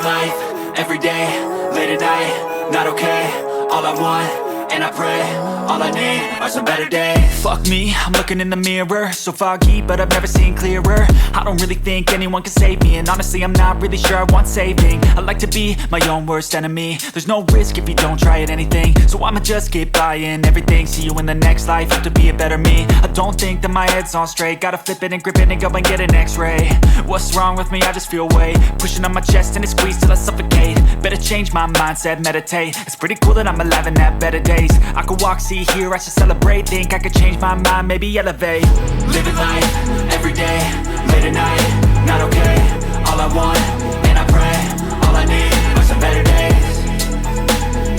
Living life, everyday, late at night, not okay. All I want, and I pray, all I need are some better days. Fuck me, I'm looking in the mirror, so foggy, but I've never seen clearer. I don't really think anyone can save me, and honestly I'm not really sure I want saving. I like to be my own worst enemy. There's no risk if you don't try at anything, so I'ma just keep buying everything. See you in the next life, have to be a better me. I don't think that my head's on straight, gotta flip it and grip it and go and get an x-ray. What's wrong with me? I just feel weight pushing on my chest and it squeezes till I suffocate. Better change my mindset, meditate. It's pretty cool that I'm alive and have better days. I could walk, see, hear, I should celebrate. Think I could change my mind, maybe elevate. Living life, everyday, late at night, not okay. All I want, and I pray, all I need are some better days.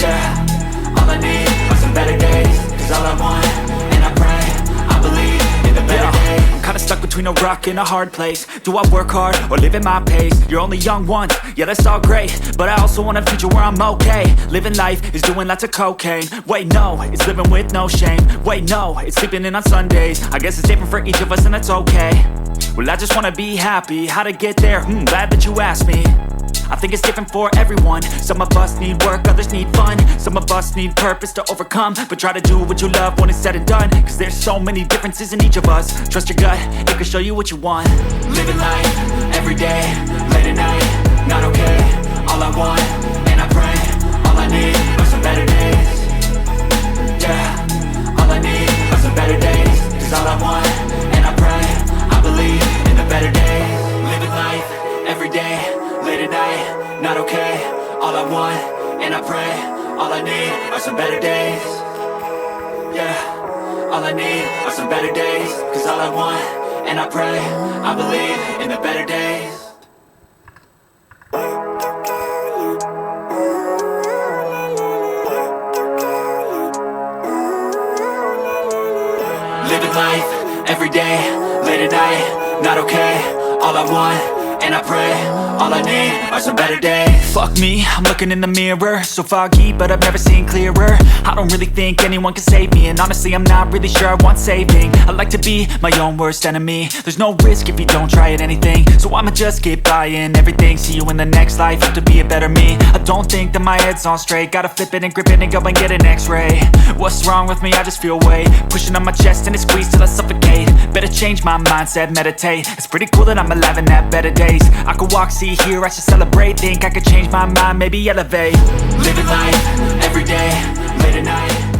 Yeah, all I need are some better days. Cause all I want, and I pray, I believe in the better days. I'm kinda stuck between a rock and a hard place. Do I work hard or live at my pace? You're only young once, yeah that's all great, but I also want a future where I'm okay. Living life is doing lots of cocaine. Wait no, it's living with no shame. Wait no, it's sleeping in on Sundays. I guess it's different for each of us and that's okay. Well I just wanna be happy, how to get there? Glad that you asked me. I think it's different for everyone. Some of us need work, others need fun. Some of us need purpose to overcome. But try to do what you love when it's said and done. Cause there's so many differences in each of us. Trust your gut, it can show you what you want. Living life, everyday, late at night, not okay. All I want, and I pray, all I need are some better days. Yeah, all I need are some better days. Cause all I want, and I pray, I believe in the better days. Living life, everyday, late at night, not okay. All I want, and I pray, all I need are some better days. Yeah, all I need are some better days. Cause all I want, and I pray, I believe in the better days. Living life, everyday, late at night, not okay. All I want, and I pray, all I need are some better days. Fuck me, I'm looking in the mirror, so foggy, but I've never seen clearer. I don't really think anyone can save me, and honestly I'm not really sure I want saving. I like to be my own worst enemy. There's no risk if you don't try at anything, so I'ma just keep buying everything. See you in the next life, have to be a better me. I don't think that my head's on straight, gotta flip it and grip it and go and get an x-ray. What's wrong with me? I just feel weight pushing on my chest and it squeezes till I suffocate. Better change my mindset, meditate. It's pretty cool that I'm alive and have better days. I could walk, see, hear, I should celebrate. Think I could change my mind, maybe elevate. Living life, everyday, late at night.